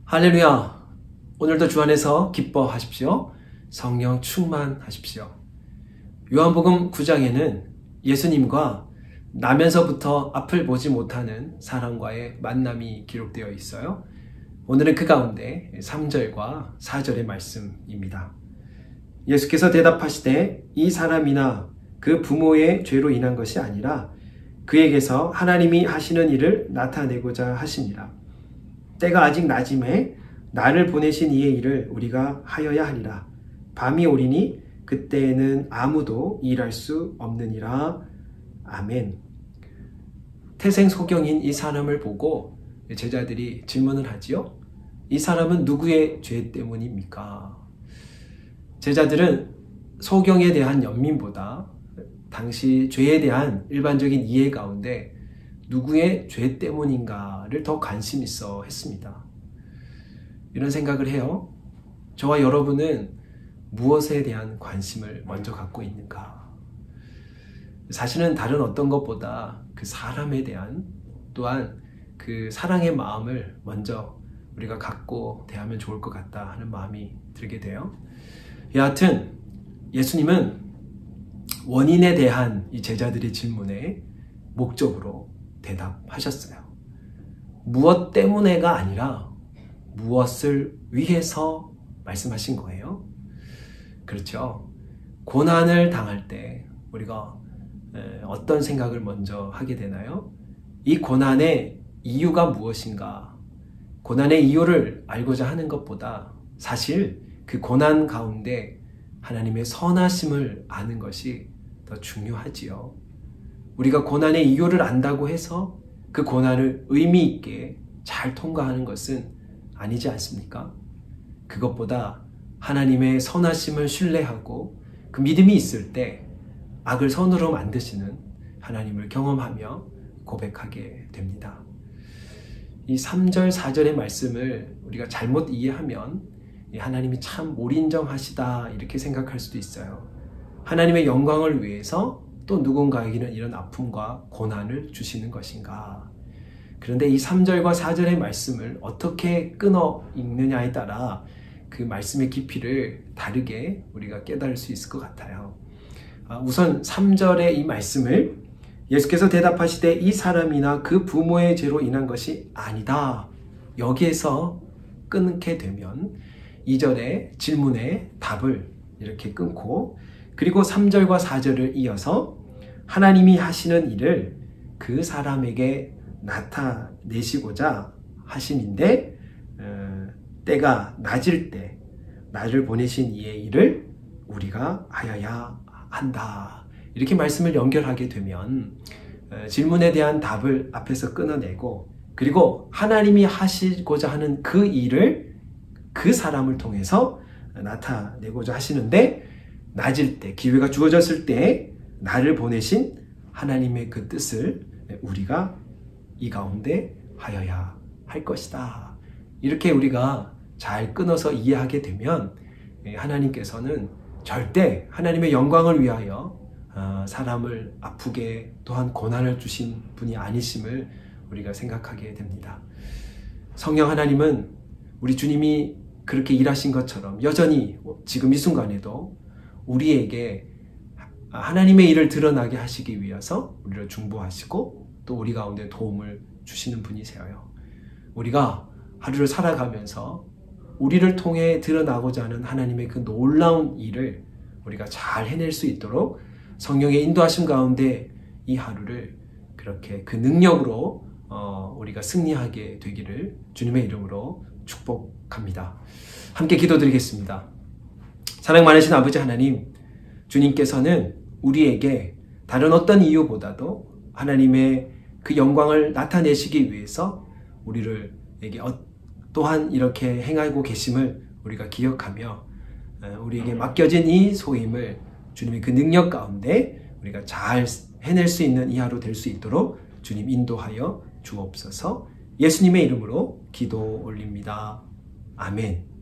할렐루야! 오늘도 주 안에서 기뻐하십시오. 성령 충만하십시오. 요한복음 9장에는 예수님과 나면서부터 앞을 보지 못하는 사람과의 만남이 기록되어 있어요. 오늘은 그 가운데 3절과 4절의 말씀입니다. 예수께서 대답하시되 이 사람이나 그 부모의 죄로 인한 것이 아니라 그에게서 하나님이 하시는 일을 나타내고자 하시니라. 때가 아직 낮음에 나를 보내신 이의 일을 우리가 하여야 하리라. 밤이 오리니 그때에는 아무도 일할 수 없느니라. 아멘. 태생 소경인 이 사람을 보고 제자들이 질문을 하지요. 이 사람은 누구의 죄 때문입니까? 제자들은 소경에 대한 연민보다 당시 죄에 대한 일반적인 이해 가운데 누구의 죄 때문인가를 더 관심 있어 했습니다. 이런 생각을 해요. 저와 여러분은 무엇에 대한 관심을 먼저 갖고 있는가? 사실은 다른 어떤 것보다 그 사람에 대한 또한 그 사랑의 마음을 먼저 우리가 갖고 대하면 좋을 것 같다 하는 마음이 들게 돼요. 여하튼 예수님은 원인에 대한 이 제자들의 질문에 목적으로 대답하셨어요. 무엇 때문에가 아니라 무엇을 위해서 말씀하신 거예요. 그렇죠. 고난을 당할 때 우리가 어떤 생각을 먼저 하게 되나요? 이 고난의 이유가 무엇인가? 고난의 이유를 알고자 하는 것보다 사실 그 고난 가운데 하나님의 선하심을 아는 것이 더 중요하지요. 우리가 고난의 이유를 안다고 해서 그 고난을 의미 있게 잘 통과하는 것은 아니지 않습니까? 그것보다 하나님의 선하심을 신뢰하고 그 믿음이 있을 때 악을 선으로 만드시는 하나님을 경험하며 고백하게 됩니다. 이 3절, 4절의 말씀을 우리가 잘못 이해하면 하나님이 참 몰인정하시다 이렇게 생각할 수도 있어요. 하나님의 영광을 위해서 또 누군가에게는 이런 아픔과 고난을 주시는 것인가? 그런데 이 3절과 4절의 말씀을 어떻게 끊어 읽느냐에 따라 그 말씀의 깊이를 다르게 우리가 깨달을 수 있을 것 같아요. 우선 3절의 이 말씀을 예수께서 대답하시되 이 사람이나 그 부모의 죄로 인한 것이 아니다. 여기에서 끊게 되면 2절의 질문의 답을 이렇게 끊고 그리고 3절과 4절을 이어서 하나님이 하시는 일을 그 사람에게 나타내시고자 하심인데 때가 낮을 때 나를 보내신 이의 일을 우리가 하여야 한다. 이렇게 말씀을 연결하게 되면 질문에 대한 답을 앞에서 끊어내고 그리고 하나님이 하시고자 하는 그 일을 그 사람을 통해서 나타내고자 하시는데 낮을 때, 기회가 주어졌을 때 나를 보내신 하나님의 그 뜻을 우리가 이 가운데 하여야 할 것이다. 이렇게 우리가 잘 끊어서 이해하게 되면 하나님께서는 절대 하나님의 영광을 위하여 사람을 아프게 또한 고난을 주신 분이 아니심을 우리가 생각하게 됩니다. 성령 하나님은 우리 주님이 그렇게 일하신 것처럼 여전히 지금 이 순간에도 우리에게 하나님의 일을 드러나게 하시기 위해서 우리를 중보하시고 또 우리 가운데 도움을 주시는 분이세요. 우리가 하루를 살아가면서 우리를 통해 드러나고자 하는 하나님의 그 놀라운 일을 우리가 잘 해낼 수 있도록 성령의 인도하심 가운데 이 하루를 그렇게 그 능력으로 우리가 승리하게 되기를 주님의 이름으로 축복합니다. 함께 기도드리겠습니다. 사랑 많으신 아버지 하나님, 주님께서는 우리에게 다른 어떤 이유보다도 하나님의 그 영광을 나타내시기 위해서 우리에게 또한 이렇게 행하고 계심을 우리가 기억하며 우리에게 맡겨진 이 소임을 주님의 그 능력 가운데 우리가 잘 해낼 수 있는 이 하루 될 수 있도록 주님 인도하여 주옵소서. 예수님의 이름으로 기도 올립니다. 아멘.